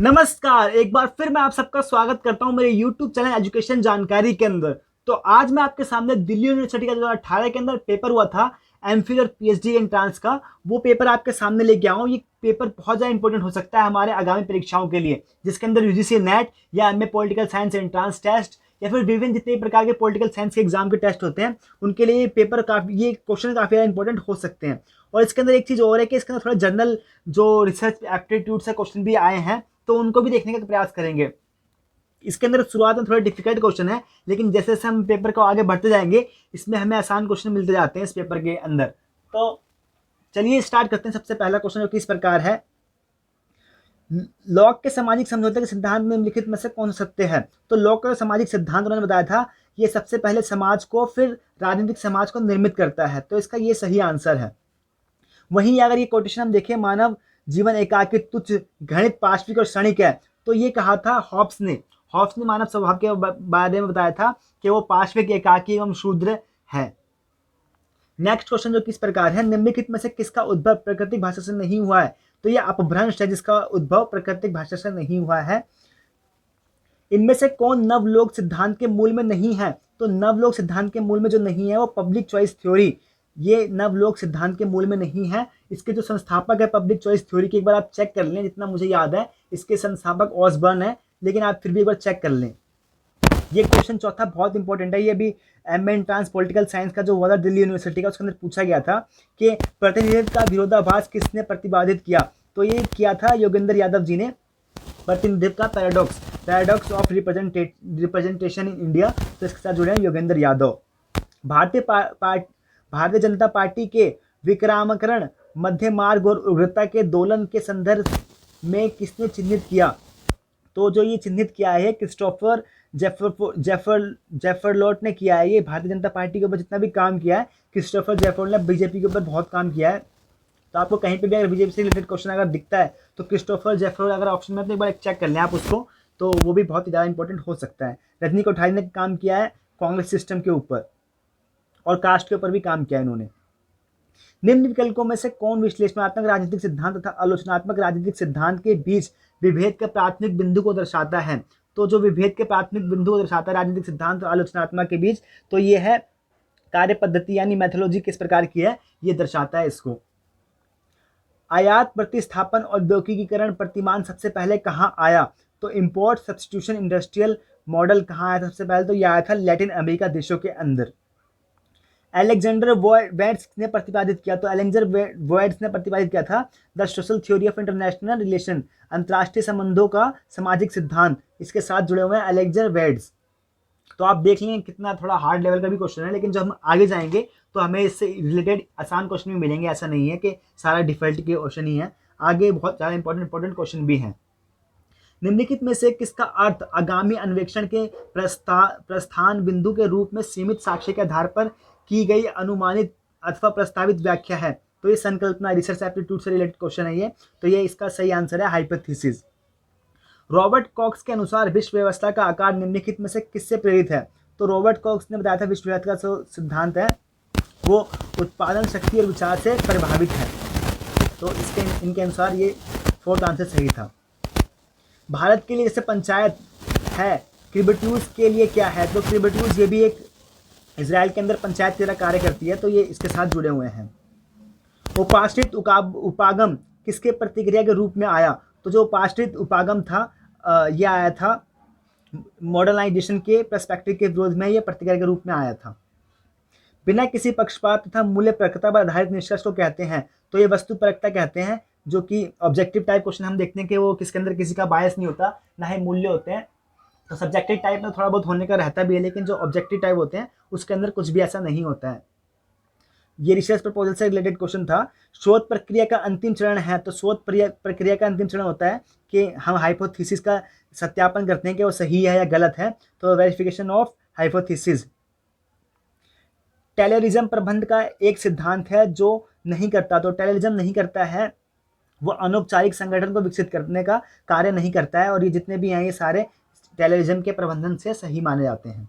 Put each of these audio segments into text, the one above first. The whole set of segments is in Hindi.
नमस्कार, एक बार फिर मैं आप सबका स्वागत करता हूं मेरे YouTube चैनल एजुकेशन जानकारी के अंदर। तो आज मैं आपके सामने दिल्ली यूनिवर्सिटी का 2018 के अंदर पेपर हुआ था एमफिल और पीएचडी एंट्रांस का, वो पेपर आपके सामने लेके आया हूं। ये पेपर बहुत ज़्यादा इंपॉर्टेंट हो सकता है हमारे आगामी परीक्षाओं के लिए, जिसके अंदर यूजीसी नेट या MA political science entrance test या फिर विभिन्न जितने प्रकार के पॉलिटिकल साइंस के एग्जाम के टेस्ट होते हैं, उनके लिए ये क्वेश्चन काफ़ी ज़्यादा इंपॉर्टेंट हो सकते हैं। और इसके अंदर एक चीज़ और है कि इसके अंदर थोड़ा जनरल जो रिसर्च एप्टीट्यूड से क्वेश्चन भी आए हैं, तो उनको भी देखने का प्रयास करेंगे। इसके अंदर शुरुआत में थोड़ा डिफिकल्ट क्वेश्चन है, लेकिन जैसे जैसे हम पेपर को आगे बढ़ते जाएंगे इसमें हमें आसान क्वेश्चन मिलते जाते हैं इस पेपर के अंदर। तो चलिए स्टार्ट करते हैं। सबसे पहला क्वेश्चन जो कि इस प्रकार है, लॉक के सामाजिक समझौते के सिद्धांत में निम्नलिखित में से कौन सत्य है? तो लॉक का सामाजिक सिद्धांत उन्होंने बताया था, ये सबसे पहले समाज को फिर राजनीतिक समाज को निर्मित करता है, तो इसका ये सही आंसर है। वहीं अगर ये कोटेशन हम देखें, मानव जीवन एकाकी तुच्छ घृणित पाशविक और क्षणिक है, तो ये कहा था हॉब्स ने मानव स्वभाव के बारे में बताया था कि वो पाशविक एकाकी एवं शूद्र है। नेक्स्ट क्वेश्चन जो किस प्रकार है, निम्नलिखित में से किसका उद्भव प्राकृतिक भाषा से नहीं हुआ है? तो ये अपभ्रंश है जिसका उद्भव प्राकृतिक भाषा से नहीं हुआ है। इनमें से कौन नवलोक सिद्धांत के मूल में नहीं है? तो नवलोक सिद्धांत के मूल में जो नहीं है वो पब्लिक चॉइस थ्योरी, ये नवलोक सिद्धांत के मूल में नहीं है। इसके जो संस्थापक है पब्लिक चॉइस थ्योरी की, एक बार आप चेक कर लें, जितना मुझे याद है इसके संस्थापक ऑसबर्न है, लेकिन आप फिर भी एक बार चेक कर लें। ये क्वेश्चन चौथा बहुत इंपॉर्टेंट है। ये भी एमए एंट्रांस पॉलिटिकल साइंस का जो हुआ था दिल्ली यूनिवर्सिटी का, उसके अंदर पूछा गया था कि प्रतिनिधित्व का विरोधाभास किसने प्रतिपादित किया? तो ये किया था योगेंद्र यादव जी ने, प्रतिनिधित्व का paradox of representation in India, तो इसके साथ जुड़े हैं योगेंद्र यादव। भारतीय जनता पार्टी के विकेंद्रीकरण, मध्य मार्ग और उग्रता के दोलन के संदर्भ में किसने चिन्हित किया? तो जो ये चिन्हित किया है क्रिस्टोफर जेफरलोट ने किया है। ये भारतीय जनता पार्टी के ऊपर जितना भी काम किया है क्रिस्टोफर जेफरलोट ने बीजेपी के ऊपर बहुत काम किया है। तो आपको कहीं पे भी अगर बीजेपी से रिलेटेड क्वेश्चन अगर दिखता है तो क्रिस्टोफर जेफरलोट अगर ऑप्शन में, तो एक बार चेक कर लें आप उसको, तो वो भी बहुत ही ज़्यादा इंपॉर्टेंट हो सकता है। रजनी कोठारी ने काम किया है कांग्रेस सिस्टम के ऊपर और कास्ट के ऊपर भी काम किया है इन्होंने। निम्न विकल्पों में से कौन विश्लेषणात्मक राजनीतिक सिद्धांत तथा आलोचनात्मक राजनीतिक सिद्धांत के बीच विभेद के प्राथमिक बिंदु को दर्शाता है? तो जो विभेद के प्राथमिक बिंदु को दर्शाता है राजनीतिक सिद्धांत और आलोचनात्मक के बीच, तो ये है कार्य पद्धति यानी मैथोलॉजी किस प्रकार की है, ये दर्शाता है इसको। आयात प्रतिस्थापन औद्योगिकीकरण प्रतिमान सबसे पहले कहाँ आया? तो इंपोर्ट सब्सटीट्यूशन इंडस्ट्रियल मॉडल कहाँ आया सबसे पहले? तो यह आया था लैटिन अमेरिका देशों के अंदर। अलेक्जेंडर वोएट्स ने प्रतिपादित किया, तो अलेक्जेंडर वोएट्स ने प्रतिपादित किया था the social theory of international relation, अंतर्राष्ट्रीय संबंधों का सामाजिक सिद्धांत, इसके साथ जुड़े हुए हैं अलेक्जेंडर वोएट्स। तो आप देख लें कितना थोड़ा हार्ड लेवल का भी क्वेश्चन है, लेकिन जब हम आगे जाएंगे तो हमें इससे रिलेटेड आसान क्वेश्चन भी मिलेंगे। ऐसा नहीं है कि सारा डिफॉल्ट के क्वेश्चन ही है, आगे बहुत ज़्यादा इंपॉर्टेंट क्वेश्चन भी हैं। निम्नलिखित में से किसका अर्थ आगामी अन्वेषण के प्रस्थान बिंदु के रूप में सीमित साक्ष्य के आधार पर की गई अनुमानित अथवा प्रस्तावित व्याख्या है? तो ये संकल्पना रिसर्च एप्टीट्यूड से रिलेटेड क्वेश्चन है ये, तो ये इसका सही आंसर है हाइपोथेसिस। रॉबर्ट कॉक्स के अनुसार विश्व व्यवस्था का आकार निम्नलिखित में से किससे प्रेरित है? तो रॉबर्ट कॉक्स ने बताया था विश्व व्यवस्था का जो सिद्धांत है वो उत्पादन शक्ति और विचार से प्रभावित है, तो इनके अनुसार ये फोर्थ आंसर सही था। भारत के लिए जैसे पंचायत है, क्रिबट्यूज के लिए क्या है? तो क्रिबट्यूज ये भी एक इजराइल के अंदर पंचायत की तरह कार्य करती है, तो ये इसके साथ जुड़े हुए हैं। उपाश्रित उपागम किसके प्रतिक्रिया के रूप में आया? तो जो उपाश्रित उपागम था ये आया था मॉडर्नाइजेशन के पर्सपेक्टिव के विरोध में, ये प्रतिक्रिया के रूप में आया था। बिना किसी पक्षपात तथा मूल्य परकता पर आधारित निष्कर्ष को कहते हैं? तो ये वस्तु परकता कहते हैं, जो कि ऑब्जेक्टिव टाइप क्वेश्चन हम देखते हैं कि वो किसके अंदर किसी का बायस नहीं होता, ना ही मूल्य होते हैं। तो सब्जेक्टिव टाइप में थोड़ा बहुत होने का रहता भी है, लेकिन जो ऑब्जेक्टिव टाइप होते हैं उसके अंदर कुछ भी ऐसा नहीं होता है। ये रिसर्च प्रपोजल से रिलेटेड क्वेश्चन था। शोध प्रक्रिया का अंतिम चरण है, तो शोध प्रक्रिया का अंतिम चरण होता है कि हम हाइपोथेसिस का सत्यापन करते हैं कि वो सही है या गलत है, तो वेरिफिकेशन ऑफ हाइपोथेसिस। टेररिज्म प्रबंध का एक सिद्धांत है जो नहीं करता, तो टेररिज्म नहीं करता है, वो अनौपचारिक संगठन को विकसित करने का कार्य नहीं करता है, और ये जितने भी हैं ये सारे टेररिज्म के प्रबंधन से सही माने जाते हैं।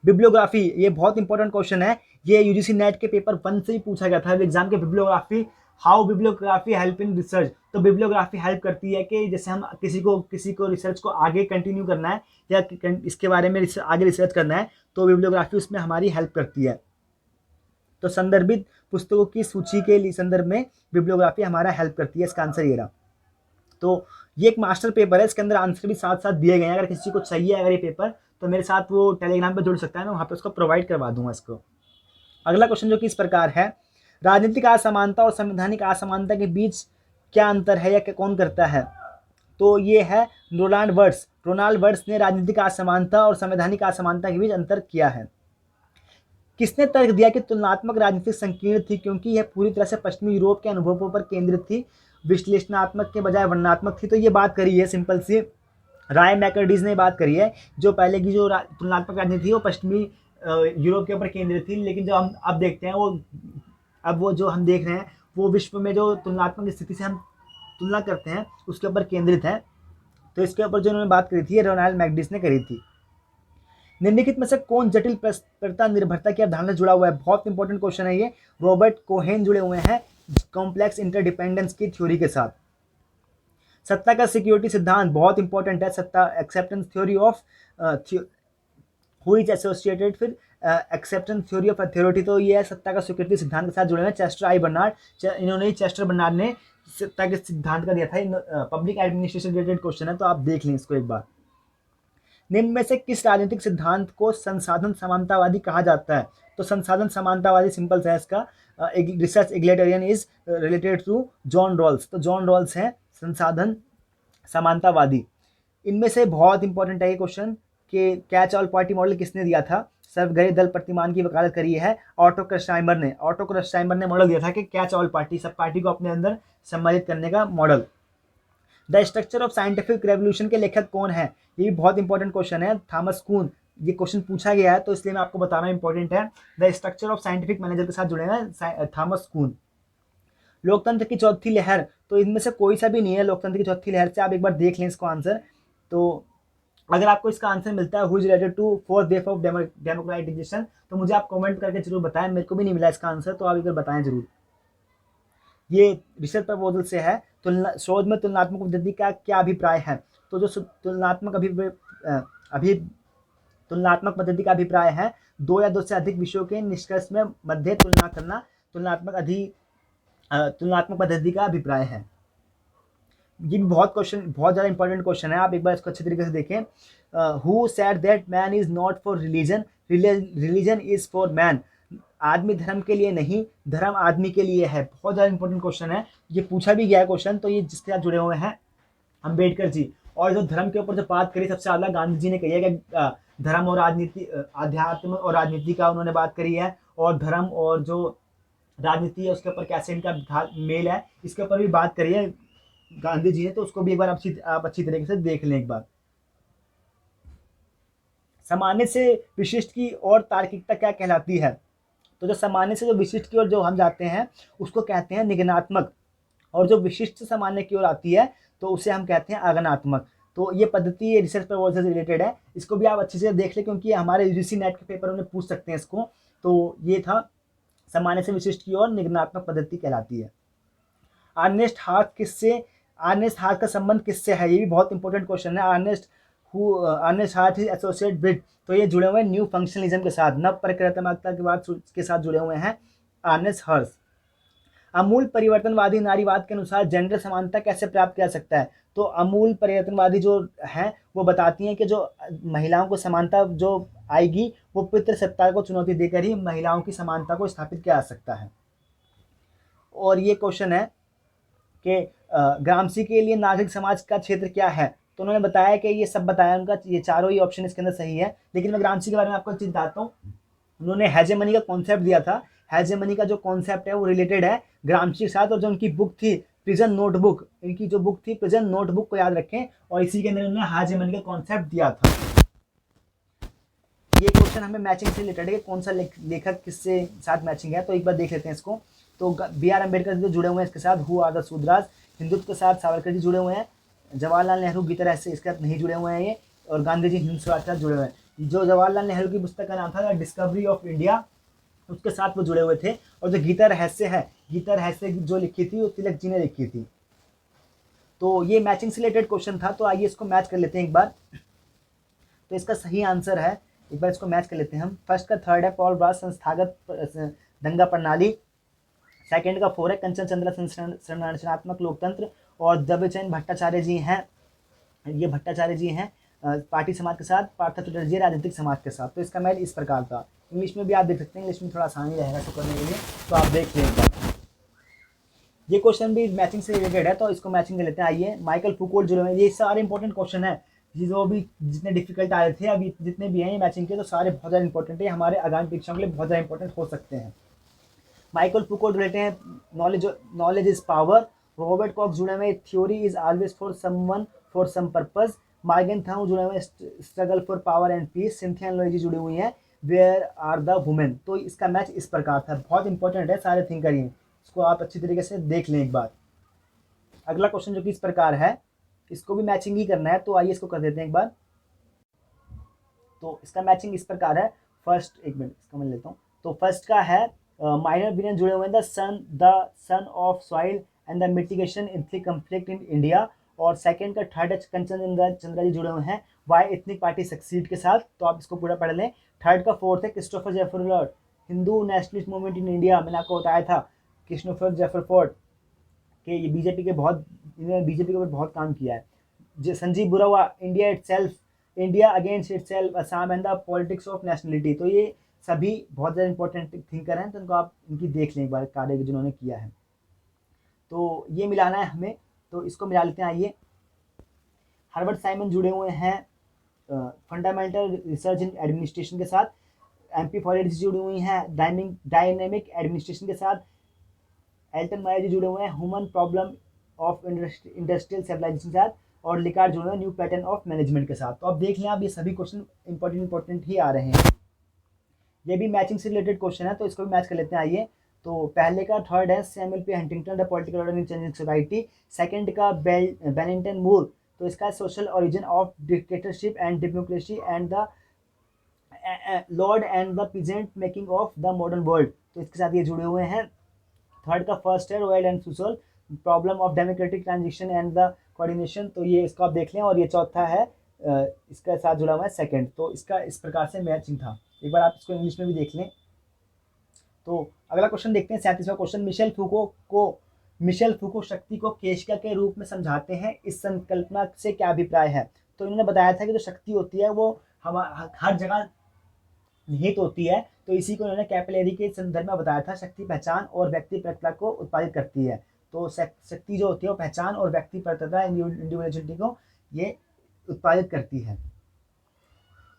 बिब्लियोग्राफी, ये बहुत इंपॉर्टेंट क्वेश्चन है, ये यूजीसी नेट के पेपर 1 से ही पूछा गया था एग्जाम के। Bibliography how bibliography help in research, तो बिब्लियोग्राफी हेल्प करती है कि जैसे हम किसी को रिसर्च को आगे कंटिन्यू करना है या इसके बारे में आगे रिसर्च करना है, तो बिब्लियोग्राफी उसमें हमारी हेल्प करती है। तो संदर्भित पुस्तकों की सूची के लिए संदर्भ में बिब्लियोग्राफी हमारा हेल्प करती है। इसका आंसर ये रहा। तो ये एक मास्टर पेपर है, इसके अंदर आंसर भी साथ साथ दिए गए हैं। अगर किसी को चाहिए अगर ये पेपर, तो मेरे साथ वो टेलीग्राम पर जुड़ सकता है, मैं वहाँ पे उसको प्रोवाइड करवा दूंगा इसको। अगला क्वेश्चन जो कि इस प्रकार है, राजनीतिक असमानता और संवैधानिक असमानता के बीच क्या अंतर है या कौन करता है? तो ये है रोनाल्ड वर्ड्स ने राजनीतिक असमानता और संवैधानिक असमानता के बीच अंतर किया है। किसने तर्क दिया कि तुलनात्मक राजनीति संकीर्ण थी क्योंकि यह पूरी तरह से पश्चिमी यूरोप के अनुभवों पर केंद्रित थी, विश्लेषणात्मक के बजाय वर्णनात्मक थी? तो ये बात करी है सिंपल सी, राय मैकर्डीज ने बात करी है। जो पहले की जो तुलनात्मक राजनीति थी वो पश्चिमी यूरोप के ऊपर केंद्रित थी, लेकिन जो हम अब देखते हैं वो जो हम देख रहे हैं वो विश्व में जो तुलनात्मक स्थिति से हम तुलना करते हैं उसके ऊपर केंद्रित है। तो इसके ऊपर जो उन्होंने बात करी थी रोनाल्ड मैकर्डीज ने करी थी। निम्नलिखित में से कौन जटिल परस्परता निर्भरता की अवधारणा से जुड़ा हुआ है? बहुत इंपॉर्टेंट क्वेश्चन है ये। रॉबर्ट कोहेन जुड़े हुए हैं कॉम्प्लेक्स इंटरडिपेंडेंस की थ्योरी के साथ। सत्ता का सिक्योरिटी सिद्धांत बहुत इंपॉर्टेंट है। सत्ता acceptance theory of who is associated, फिर एक्सेप्टेंस थ्योरी ऑफ अथॉरिटी, तो ये है सत्ता का स्वीकृति सिद्धांत के साथ जुड़े हुए हैं चेस्टर आई बर्नार्ड। इन्होंने चेस्टर बर्नार्ड ने सत्ता के सिद्धांत का दिया था। पब्लिक एडमिनिस्ट्रेशन रिलेटेड क्वेश्चन है, तो आप देख लें इसको एक बार। निम्न में से किस राजनीतिक सिद्धांत को संसाधन समानतावादी कहा जाता है? तो संसाधन समानतावादी सिंपल है इसका, research egalitarian is related to John Rawls, तो जॉन रॉल्स हैं संसाधन समानतावादी। इनमें से बहुत इंपॉर्टेंट है ये क्वेश्चन कि कैच ऑल पार्टी मॉडल किसने दिया था? सर्वग्राही दल प्रतिमान की वकालत करी है ऑटो क्रस्टाइमर ने। ऑटो क्रस्टाइमर ने मॉडल दिया था कि कैच ऑल पार्टी, सब पार्टी को अपने अंदर सम्मिलित करने का model. The structure of scientific revolution के लेखक कौन है? ये भी बहुत इंपॉर्टेंट क्वेश्चन है, थॉमस कून। ये क्वेश्चन पूछा गया है तो इसलिए मैं आपको बताना इंपॉर्टेंट है। The structure of scientific manager के साथ जुड़े हैं थॉमस कून। लोकतंत्र की चौथी लहर, तो इनमें से कोई सा भी नहीं है लोकतंत्र की चौथी लहर से। आप एक बार देख लें इसको आंसर। तो अगर आपको इसका आंसर मिलता है who is related to fourth wave of democratization, तो मुझे आप कमेंट करके जरूर बताएं। मेरे को भी नहीं मिला इसका आंसर, तो आप एक बार बताएं जरूर। ये रिसर्च प्रपोजल से है। शोध में तुलनात्मक पद्धति का क्या अभिप्राय है? तो जो तुलनात्मक पद्धति का अभिप्राय है दो या दो से अधिक विषयों के निष्कर्ष में मध्य तुलना करना तुलनात्मक पद्धति का अभिप्राय है। ये भी बहुत ज़्यादा इंपॉर्टेंट क्वेश्चन है, आप एक बार इसको अच्छे तरीके से देखें। Who said that man is not for religion, religion is for man. आदमी धर्म के लिए नहीं, धर्म आदमी के लिए है। बहुत ज़्यादा इंपॉर्टेंट क्वेश्चन है, ये पूछा भी गया है क्वेश्चन। तो ये जिसके साथ जुड़े हुए हैं अम्बेडकर जी। और जो धर्म के ऊपर जो बात करी सबसे ज़्यादा गांधी जी ने कही है कि धर्म और राजनीति, अध्यात्म और राजनीति का उन्होंने बात करी है, और धर्म और जो राजनीति है उसके ऊपर कैसे इनका मेल है, इसके ऊपर भी बात करी है गांधी जी ने। तो उसको भी एक बार आप अच्छी तरीके से देख लें एक बार। सामान्य से विशिष्ट की और तार्किकता क्या कहलाती है? तो जो सामान्य से जो विशिष्ट की ओर जो हम जाते हैं उसको कहते हैं निगमनात्मक, और जो विशिष्ट से सामान्य की ओर आती है तो उसे हम कहते हैं आगमनात्मक। तो ये पद्धति रिसर्च प्रपोजल से रिलेटेड है, इसको भी आप अच्छे से देख लें क्योंकि हमारे यूजीसी नेट के पेपर में पूछ सकते हैं इसको। तो ये था सामान्य से विशिष्ट की ओर निगमनात्मक पद्धति कहलाती है। अर्नेस्ट हार्ट का संबंध किससे है? ये भी बहुत इंपॉर्टेंट क्वेश्चन है। Ernest Hart is associate with, तो ये जुड़े हुए हैं न्यू फंक्शनलिज्म के साथ, नव परिक्रात्मकता के बाद के साथ जुड़े हुए हैं अर्नेस्ट हर्ट। अमूल परिवर्तनवादी नारीवाद के अनुसार जेंडर समानता कैसे प्राप्त किया जा सकता है? तो अमूल परिवर्तनवादी जो हैं वो बताती हैं कि जो महिलाओं को समानता जो आएगी वो पितृसत्ता को चुनौती देकर ही महिलाओं की समानता को स्थापित किया जा सकता है। और ये क्वेश्चन है कि ग्रामसी के लिए नागरिक समाज का क्षेत्र क्या है? तो उन्होंने बताया कि ये सब बताया उनका, ये चारों ही ऑप्शन इसके अंदर सही है। लेकिन मैं ग्रामसी के बारे में आपको एक चीज बताता हूँ। उन्होंने हेजेमनी का कॉन्सेप्ट दिया था। हेजेमनी का जो कॉन्सेप्ट है वो रिलेटेड है ग्रामसी के साथ। और जो उनकी बुक थी प्रिजन नोटबुक, इनकी जो बुक थी प्रिजन नोटबुक को याद रखें, और इसी के अंदर उन्होंने हेजेमनी का कॉन्सेप्ट दिया था। ये क्वेश्चन हमें मैचिंग से रिलेटेड है कि कौन सा लेखक किससे साथ मैचिंग है, तो एक बार देख लेते हैं इसको। तो बी.आर. अम्बेडकर जी जुड़े हुए हैं इसके साथ, who are the Shudras. Hindutva के साथ सावरकर जी जुड़े हुए हैं। जवाहरलाल नेहरू की तरह से इसके साथ नहीं जुड़े हुए हैं ये। और गांधी जी हिंद स्वराज के साथ जुड़े हुए हैं। जो जवाहरलाल नेहरू की पुस्तक का नाम था द डिस्कवरी ऑफ इंडिया, उसके साथ वो जुड़े हुए थे। और जो गीता रहस्य है, गीता रहस्य जो लिखी थी वो तिलक जी ने लिखी थी। तो ये मैचिंग से रिलेटेड क्वेश्चन था, तो आइए इसको मैच कर लेते हैं एक बार। तो इसका सही आंसर है, एक बार इसको मैच कर लेते हैं हम। फर्स्ट का 3 है पॉल ब्रास संस्थागत दंगा प्रणाली। सेकंड का 4 है कंचन चंद्र संरचनात्मक लोकतंत्र। और देवचंद भट्टाचार्य जी हैं, ये भट्टाचार्य जी हैं पार्टी समाज के साथ, पार्थ चटर्जी राजनीतिक समाज के साथ। तो इसका मैच इस प्रकार था। इंग्लिश में भी आप देख सकते हैं, इंग्लिश में थोड़ा आसानी रहेगा इसको करने के लिए, तो आप देख लें। ये क्वेश्चन भी मैचिंग से रिलेटेड है, तो इसको मैचिंग कर लेते हैं। आइए, माइकल फूकोल्ट जुड़े हुए, ये सारे इंपॉर्टेंट क्वेश्चन है, जो भी जितने डिफिकल्ट आए थे अभी जितने भी हैं ये मैचिंग के, तो सारे बहुत ज़्यादा इंपॉर्टेंट है, हमारे आगामी परीक्षाओं के लिए बहुत ज़्यादा इंपॉर्टेंट हो सकते हैं। माइकल फूकोल्ट जुड़े हैं, knowledge is power. Robert Cox जुड़े हुए, theory is always for someone for some purpose. Morgenthau जुड़े हुए, struggle for power and peace. Cynthia लोजी जुड़ी हुई हैं, वेयर आर द वुमेन। तो इसका मैच इस प्रकार था, बहुत इंपॉर्टेंट है, सारे थिंकर ही, इसको आप अच्छी तरीके से देख लें एक बार। अगला क्वेश्चन जो कि इस प्रकार है, इसको भी मैचिंग ही करना है, तो आइए इसको कर देते हैं एक बार। तो इसका मैचिंग इस प्रकार है। फर्स्ट, एक मिनट इसका मैं लेता हूँ। तो फर्स्ट का है माइनर विलियन जुड़े हुए हैं, the son of soil and the mitigation ethnic conflict in India. और सेकंड का थर्ड है कंचन चंद्रा जी जुड़े हुए हैं, वाई एथनिक पार्टी सक्सीड के साथ। तो आप इसको पूरा पढ़ लें। थर्ड का फोर्थ है क्रिस्टोफर जेफरफोर्ड, Hindu nationalist movement in India. मैंने आपको बताया था क्रिस्टोफर जेफरफोर्ड के ये बीजेपी के बहुत, इन्होंने बीजेपी के ऊपर बहुत काम किया है। Sanjib Baruah, India itself, India against itself, Assam and the politics of nationality. तो ये सभी बहुत ज़्यादा इंपॉर्टेंट थिंकर हैं, तो इनको आप इनकी देख लें एक बार, कार्य जिन्होंने किया है। तो ये मिलाना है हमें, तो इसको मिला लेते हैं। आइए, हार्वर्ड साइमन जुड़े हुए हैं फंडामेंटल रिसर्च इन एडमिनिस्ट्रेशन के साथ। एमपी फॉरेड जुड़ी हुई हैं डायनेमिक एडमिनिस्ट्रेशन के साथ। एल्टन मायर जी जुड़े हुए हैं human problem of industrial civilization के साथ। और लिकार जुड़े हुए हैं न्यू पैटर्न ऑफ मैनेजमेंट के साथ। तो आप देख लें, आप ये सभी क्वेश्चन इंपॉर्टेंट ही आ रहे हैं। ये भी मैचिंग से रिलेटेड क्वेश्चन है, तो इसको भी मैच कर लेते हैं। आइए, तो पहले का थर्ड है Samuel P Huntington, the political order in changing society. Second का बेनिंगटन मूर, तो इसका social origin of dictatorship and democracy and the Lord and the peasant making of the modern world. तो इसके साथ ये जुड़े हुए हैं। थर्ड का फर्स्ट है रॉयल एंड सुसल, problem of democratic transition and the coordination. तो ये इसको आप देख लें। और ये चौथा है इसका साथ जुड़ा हुआ है सेकंड। तो इसका इस प्रकार से मैचिंग था। एक बार आप इसको इंग्लिश में भी देख लें। तो अगला क्वेश्चन देखते हैं, 37वां क्वेश्चन। मिशेल फूको शक्ति को केशिका के रूप में समझाते हैं, इस संकल्पना से क्या अभिप्राय है। तो इन्होंने बताया था कि जो शक्ति होती है वो हम हर जगह निहित होती है, तो इसी को इन्होंने कैपिलरी के संदर्भ में बताया था। शक्ति पहचान और व्यक्तिपरकता को उत्पादित करती है। तो शक्ति जो होती है वो पहचान और व्यक्तिपरकता इंडिविजुअलिटी को ये उत्पादित करती है।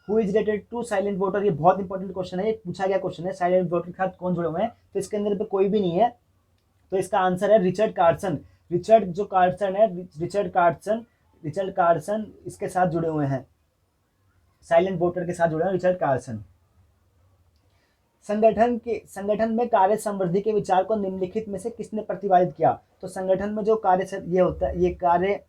Who is related to silent voter, ये बहुत इंपॉर्टेंट क्वेश्चन है, ये पूछा गया क्वेश्चन है। साइलेंट वोटर के साथ कौन जुड़े हुए हैं, तो इसके अंदर पे कोई भी नहीं है, तो इसका आंसर है रिचर्ड कार्सन। रिचर्ड कार्सन इसके साथ जुड़े हुए हैं, साइलेंट वोटर के साथ जुड़े हैं रिचर्ड कार्सन। संगठन में कार्य संवृद्धि के विचार को निम्नलिखित में से किसने प्रतिपादित किया। तो संगठन में जो कार्य ये होता है, ये कार्य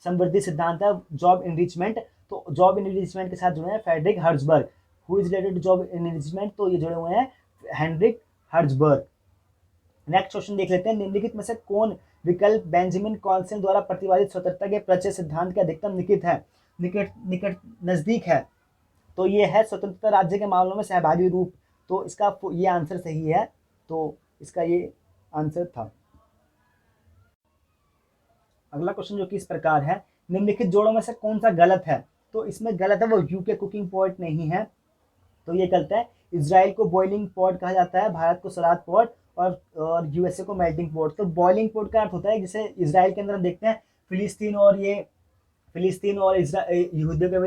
संवृद्धि सिद्धांत है, जॉब इनरिचमेंट। तो जॉब इनरिचमेंट के साथ जुड़े हैं Frederick Herzberg. Who is related to job enrichment, तो ये जुड़े हुए हैं हेनरिक हर्ट्जबर्ग। नेक्स्ट क्वेश्चन देख लेते हैं, निम्नलिखित में से कौन विकल्प बेंजामिन कॉन्सेल द्वारा प्रतिपादित स्वतंत्रता के परिचय सिद्धांत के अधिकतम निकट नजदीक है। तो ये है स्वतंत्रता राज्य के मामलों में सहभागी रूप। तो इसका ये आंसर सही है, तो इसका ये आंसर था। अगला क्वेश्चन जो कि इस प्रकार है, निम्नलिखित जोड़ों में से कौन सा गलत है। तो इसमें गलत है वो यूके कुकिंग पॉट नहीं है, तो ये गलत है। इजराइल को बॉइलिंग पॉट कहा जाता है, भारत को सलाद पॉट, और यूएसए को मेल्टिंग पॉट। तो बॉइलिंग पॉट का अर्थ होता है, जैसे इजराइल के अंदर हम देखते हैं फिलिस्तीन और यहूदियों के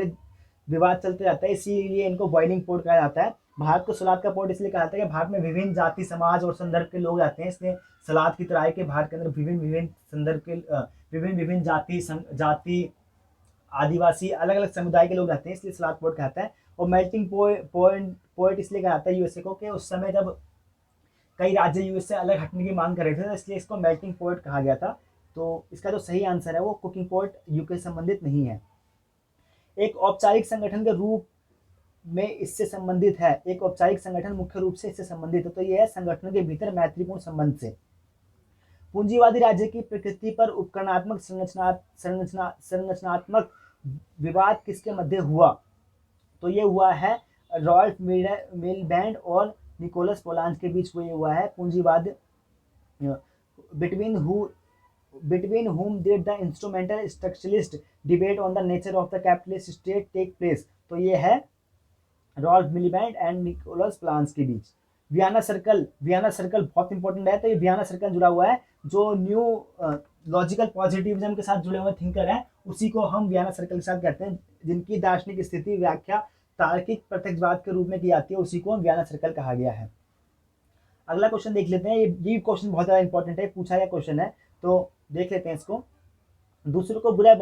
विवाद चलते जाता है, इसीलिए इनको बॉइलिंग पॉट कहा जाता है। भारत को सलाद का पॉट इसलिए कहा जाता है कि भारत में विभिन्न जाति समाज और संदर्भ के लोग रहते हैं, इसलिए सलाद की तरह के भारत के अंदर विभिन्न संदर्भ के विभिन्न जाति आदिवासी अलग अलग समुदाय के लोग रहते हैं, इसलिए सलाद पॉट कहता है। और मेल्टिंग पॉइंट इसलिए कहा जाता है यूएसए को कि उस समय जब कई राज्य यूएस से अलग हटने की मांग कर रहे थे, तो इसलिए इसको मेल्टिंग पॉट कहा गया था। तो इसका जो सही आंसर है वो कुकिंग पॉट यूके से संबंधित नहीं है। एक औपचारिक संगठन के रूप में इससे संबंधित है। एक औपचारिक संगठन मुख्य रूप से इससे संबंधित है, तो ये है संगठन के भीतर मैत्रीपूर्ण संबंध से। पूंजीवादी राज्य की प्रकृति पर उपकरणात्मक संरचनात्मक विवाद किसके मध्य हुआ? तो ये हुआ है रॉल्फ मिलबैंड और निकोलस पोलांज के बीच ये हुआ है पूंजीवाद। between whom did the instrumental structuralist debate on the nature of the capitalist state take place? तो ये है रॉल्फ मिलीबैंड एंड निकोलस प्लांस के बीच। वियना सर्कल बहुत इंपॉर्टेंट है, तो ये वियना सर्कल जुड़ा हुआ है, जो न्यू लॉजिकल पॉजिटिविज्म के साथ जुड़े हुए थिंकर हैं, उसी को हम वियना सर्कल के साथ कहते हैं। जिनकी दार्शनिक स्थिति व्याख्या तार्किक प्रत्यक्षवाद के रूप में की जाती है, उसी को वियना सर्कल कहा गया है। अगला क्वेश्चन देख लेते हैं, ये क्वेश्चन बहुत ज्यादा इंपॉर्टेंट है, पूछा गया क्वेश्चन है, तो देख लेते हैं इसको। दूसरे को बुरा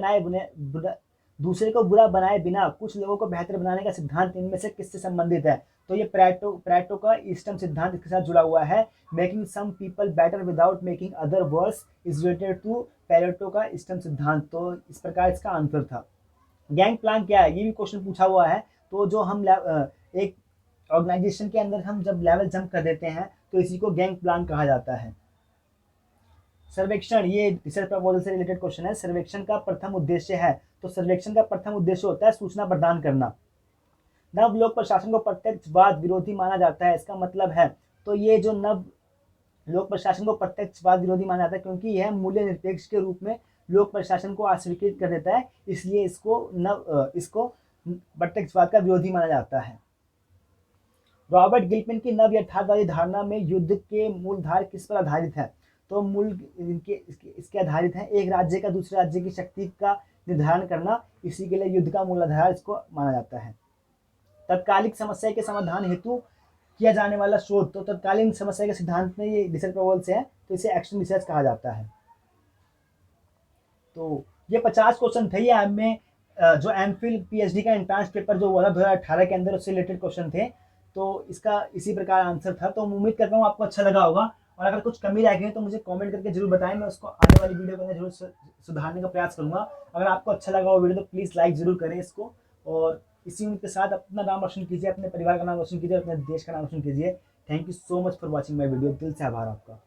बनाए बिना कुछ लोगों को बेहतर बनाने का सिद्धांत इनमें से किससे संबंधित है? तो ये पैरेटो का इष्टतम सिद्धांत इसके साथ जुड़ा हुआ है। Making some people better without making other worse is related to Pareto का इष्टतम सिद्धांत। तो इस प्रकार इसका आंसर था। गैंग प्लान क्या है, ये भी क्वेश्चन पूछा हुआ है। तो जो हम एक ऑर्गेनाइजेशन के अंदर हम जब लेवल जंप कर देते हैं, तो इसी को गैंग प्लान कहा जाता है। सर्वेक्षण, ये रिसर्च प्रपोजल से रिलेटेड क्वेश्चन है। सर्वेक्षण का प्रथम उद्देश्य है, तो सर्वेक्षण का प्रथम उद्देश्य होता है सूचना प्रदान करना। नव लोक प्रशासन को प्रत्यक्षवाद विरोधी माना जाता है, इसका मतलब है, तो ये जो नव लोक प्रशासन को प्रत्यक्षवाद विरोधी माना जाता है क्योंकि यह मूल्य निरपेक्ष के रूप में लोक प्रशासन को अस्वीकृत कर देता है, इसलिए इसको प्रत्यक्षवाद का विरोधी माना जाता है। रॉबर्ट गिल्पिन की नव यथार्थवादी धारणा में युद्ध के मूलधार किस पर आधारित है? तो मूल इसके आधारित है एक राज्य का दूसरे राज्य की शक्ति का निर्धारण करना, इसी के लिए युद्ध का मूलाधार इसको माना जाता है। तत्कालिक समस्या के समाधान हेतु किया जाने वाला शोध, तो तत्कालीन समस्या के सिद्धांत में ये रिसर्च प्रपोजल से है, तो इसे एक्शन रिसर्च कहा जाता है। तो ये 50 क्वेश्चन थे, ये में जो एमफिल पीएचडी का एंट्रांस पेपर जो हुआ था 2018 के अंदर, उससे रिलेटेड क्वेश्चन थे, तो इसका इसी प्रकार आंसर था। तो उम्मीद करता हूँ आपको अच्छा लगा होगा, और अगर कुछ कमी रह गई तो मुझे कमेंट करके जरूर बताएं, मैं उसको आने वाली वीडियो के अंदर जरूर सुधारने का प्रयास करूंगा। अगर आपको अच्छा लगा वो वीडियो तो प्लीज़ लाइक जरूर करें इसको, और इसी उम्मीद के साथ अपना नाम रोशन कीजिए, अपने परिवार का नाम रोशन कीजिए, अपने देश का नाम रोशन कीजिए। Thank you so much for watching my video, दिल से आभार आपका।